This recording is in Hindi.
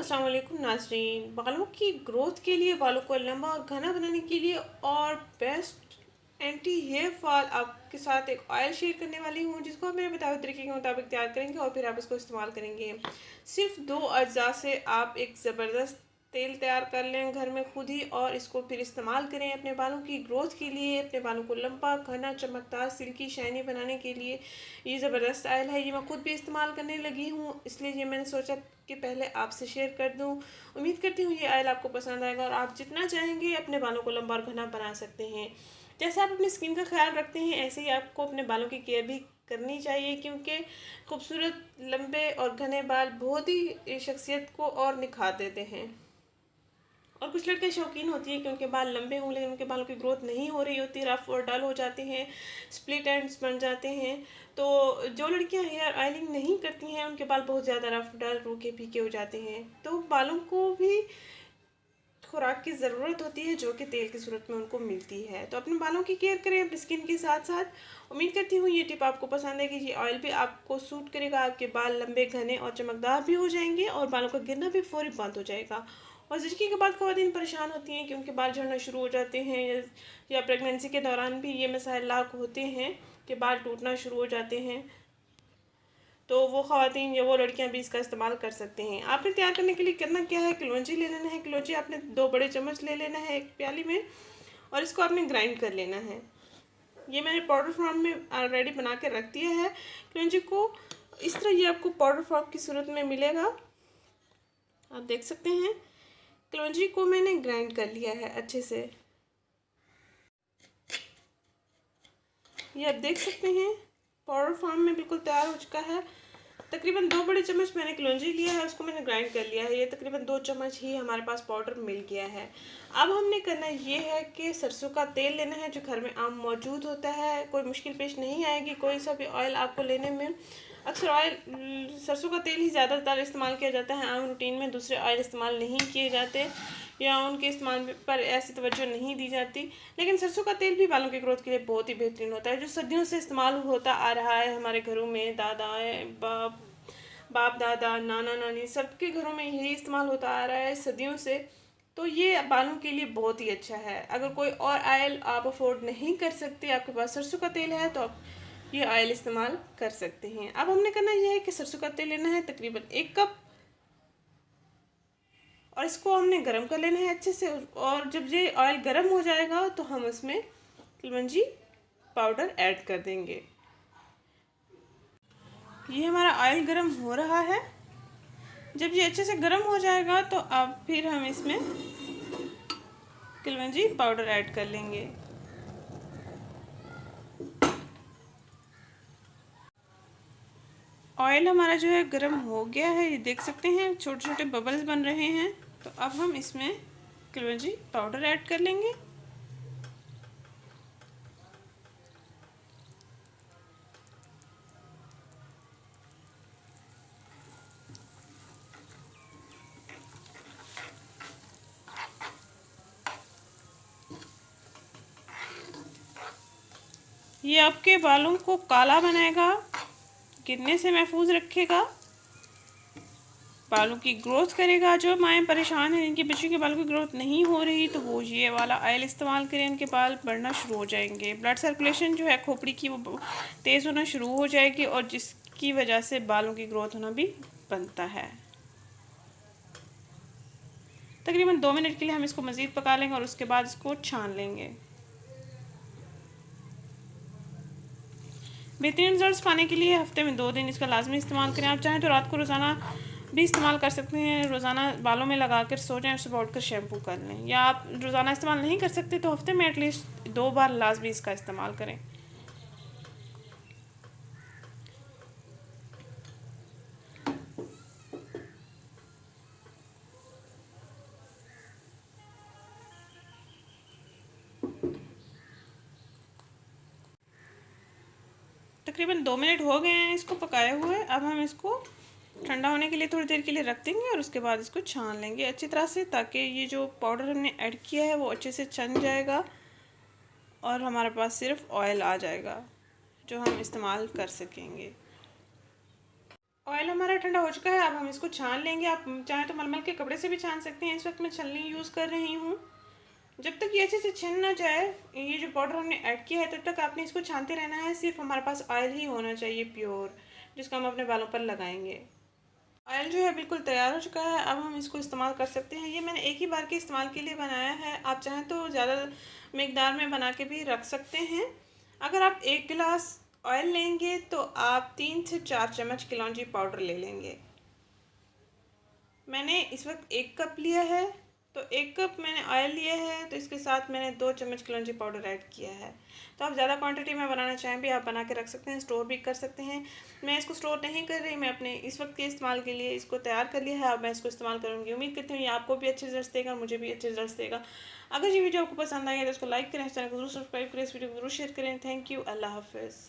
अस्सलाम वालेकुम नाज़रीन। बालों की ग्रोथ के लिए, बालों को लंबा और घना बनाने के लिए और बेस्ट एंटी हेयर फॉल आपके साथ एक ऑयल शेयर करने वाली हूँ, जिसको आप मेरे बताए हुए तरीके के मुताबिक तैयार करेंगे और फिर आप इसको इस्तेमाल करेंगे। सिर्फ 2 अज्जा से आप एक ज़बरदस्त तेल तैयार कर लें घर में खुद ही, और इसको फिर इस्तेमाल करें अपने बालों की ग्रोथ के लिए, अपने बालों को लंबा घना चमकदार सिल्की शाइनी बनाने के लिए। ये ज़बरदस्त ऑयल है, ये मैं खुद भी इस्तेमाल करने लगी हूँ, इसलिए ये मैंने सोचा कि पहले आपसे शेयर कर दूँ। उम्मीद करती हूँ ये ऑयल आपको पसंद आएगा और आप जितना चाहेंगे अपने बालों को लंबा और घना बना सकते हैं। जैसे आप अपनी स्किन का ख्याल रखते हैं, ऐसे ही आपको अपने बालों की केयर भी करनी चाहिए, क्योंकि खूबसूरत लंबे और घने बाल बहुत ही शख्सियत को और निखार देते हैं। और कुछ लड़के शौकीन होती हैं कि उनके बाल लंबे हों, लेकिन उनके बालों की ग्रोथ नहीं हो रही होती, रफ और डल हो जाते हैं, स्प्लिट एंड्स बन जाते हैं। तो जो लड़कियां हेयर ऑयलिंग नहीं करती हैं, उनके बाल बहुत ज़्यादा रफ डल रूखे फीके हो जाते हैं। तो बालों को भी खुराक की ज़रूरत होती है, जो कि तेल की सूरत में उनको मिलती है। तो अपने बालों की केयर करें अपनी स्किन के साथ साथ। उम्मीद करती हूँ ये टिप आपको पसंद है कि ये ऑयल भी आपको सूट करेगा, आपके बाल लंबे घने और चमकदार भी हो जाएंगे और बालों का गिरना भी फौरी बंद हो जाएगा। और ज़िंदगी के बाद ख़वातीन परेशान होती हैं कि उनके बाल झड़ना शुरू हो जाते हैं, या प्रेगनेंसी के दौरान भी ये मसाइल लाक होते हैं कि बाल टूटना शुरू हो जाते हैं। तो वो ख़वातीन या वो लड़कियां भी इसका इस्तेमाल कर सकते हैं। आपने तैयार करने के लिए करना क्या है, कलौंजी ले लेना है। कलौंजी आपने 2 बड़े चम्मच ले लेना है एक प्याली में, और इसको आपने ग्राइंड कर लेना है। ये मैंने पाउडर फॉर्म में ऑलरेडी बना के रख दिया है। कलौंजी को इस तरह ये आपको पाउडर फॉर्म की सूरत में मिलेगा, आप देख सकते हैं। कलौंजी को मैंने ग्राइंड कर लिया है अच्छे से, ये आप देख सकते हैं पाउडर फॉर्म में बिल्कुल तैयार हो चुका है। तकरीबन 2 बड़े चम्मच मैंने कलौंजी लिया है, उसको मैंने ग्राइंड कर लिया है। ये तकरीबन 2 चम्मच ही हमारे पास पाउडर मिल गया है। अब हमने करना ये है कि सरसों का तेल लेना है, जो घर में आम मौजूद होता है। कोई मुश्किल पेश नहीं आएगी कोई सा भी ऑयल आपको लेने में। अक्सर ऑयल सरसों का तेल ही ज़्यादातर इस्तेमाल किया जाता है आम रूटीन में, दूसरे ऑयल इस्तेमाल नहीं किए जाते या उनके इस्तेमाल पर ऐसी तवज्जो नहीं दी जाती। लेकिन सरसों का तेल भी बालों की ग्रोथ के लिए बहुत ही बेहतरीन होता है, जो सदियों से इस्तेमाल होता आ रहा है हमारे घरों में। दादा बाप दादा नाना नानी सबके घरों में यही इस्तेमाल होता आ रहा है सदियों से। तो ये बालों के लिए बहुत ही अच्छा है। अगर कोई और ऑयल आप अफोर्ड नहीं कर सकते, आपके पास सरसों का तेल है, तो आप ये ऑयल इस्तेमाल कर सकते हैं। अब हमने करना यह है कि सरसों का तेल लेना है तकरीबन 1 कप, और इसको हमने गरम कर लेना है अच्छे से। और जब ये ऑयल गरम हो जाएगा तो हम उसमें कलौंजी पाउडर ऐड कर देंगे। ये हमारा ऑयल गरम हो रहा है। जब ये अच्छे से गरम हो जाएगा तो अब फिर हम इसमें कलौंजी पाउडर ऐड कर लेंगे। ऑयल हमारा जो है गरम हो गया है, ये देख सकते हैं छोटे छोटे बबल्स बन रहे हैं। तो अब हम इसमें कलौंजी पाउडर ऐड कर लेंगे। ये आपके बालों को काला बनाएगा, गिरने से महफूज रखेगा, बालों की ग्रोथ करेगा। जो माएँ परेशान हैं जिनके बच्चों के बालों की ग्रोथ नहीं हो रही, तो वो ये वाला ऑयल इस्तेमाल करें, उनके बाल बढ़ना शुरू हो जाएंगे। ब्लड सर्कुलेशन जो है खोपड़ी की वो तेज़ होना शुरू हो जाएगी, और जिसकी वजह से बालों की ग्रोथ होना भी बनता है। तकरीबन 2 मिनट के लिए हम इसको मज़ीद पका लेंगे और उसके बाद इसको छान लेंगे। बेहतरीन रिजल्ट्स पाने के लिए हफ्ते में 2 दिन इसका लाजमी इस्तेमाल करें। आप चाहें तो रात को रोज़ाना भी इस्तेमाल कर सकते हैं। रोज़ाना बालों में लगा कर सो जाएं, सुबह उठकर शैम्पू कर लें। या आप रोज़ाना इस्तेमाल नहीं कर सकते तो हफ्ते में एटलीस्ट 2 बार लाजमी इसका इस्तेमाल करें। तकरीबन 2 मिनट हो गए हैं इसको पकाए हुए। अब हम इसको ठंडा होने के लिए थोड़ी देर के लिए रख देंगे और उसके बाद इसको छान लेंगे अच्छी तरह से, ताकि ये जो पाउडर हमने ऐड किया है वो अच्छे से छन जाएगा और हमारे पास सिर्फ ऑयल आ जाएगा जो हम इस्तेमाल कर सकेंगे। ऑयल हमारा ठंडा हो चुका है, अब हम इसको छान लेंगे। आप चाहें तो मलमल के कपड़े से भी छान सकते हैं। इस वक्त मैं छलनी यूज़ कर रही हूँ। जब तक ये अच्छे से छिन ना जाए, ये जो पाउडर हमने ऐड किया है, तब तक आपने इसको छानते रहना है। सिर्फ हमारे पास ऑयल ही होना चाहिए प्योर, जिसका हम अपने बालों पर लगाएंगे। ऑयल जो है बिल्कुल तैयार हो चुका है, अब हम इसको इस्तेमाल कर सकते हैं। ये मैंने एक ही बार के इस्तेमाल के लिए बनाया है, आप चाहें तो ज़्यादा मकदार में बना के भी रख सकते हैं। अगर आप 1 गिलास ऑयल लेंगे तो आप 3 से 4 चम्मच कलौंजी पाउडर ले लेंगे। मैंने इस वक्त 1 कप लिया है, तो 1 कप मैंने ऑयल लिया है, तो इसके साथ मैंने 2 चम्मच कलौंजी पाउडर ऐड किया है। तो आप ज़्यादा क्वांटिटी में बनाना चाहें भी आप बना के रख सकते हैं, स्टोर भी कर सकते हैं। मैं इसको स्टोर नहीं कर रही, मैं अपने इस वक्त के इस्तेमाल के लिए इसको तैयार कर लिया है। अब मैं इसको इस्तेमाल करूँगी। उम्मीद करती हूँ ये आपको भी अच्छे रिजल्ट देगा, मुझे भी अच्छे रिजल्ट देगा। अगर ये वीडियो आपको पसंद आई है तो इसको लाइक करें, चैनल को जरूर सब्सक्राइब करें, इस वीडियो को जरूर शेयर करें। Thank you. अल्लाह हाफिज़।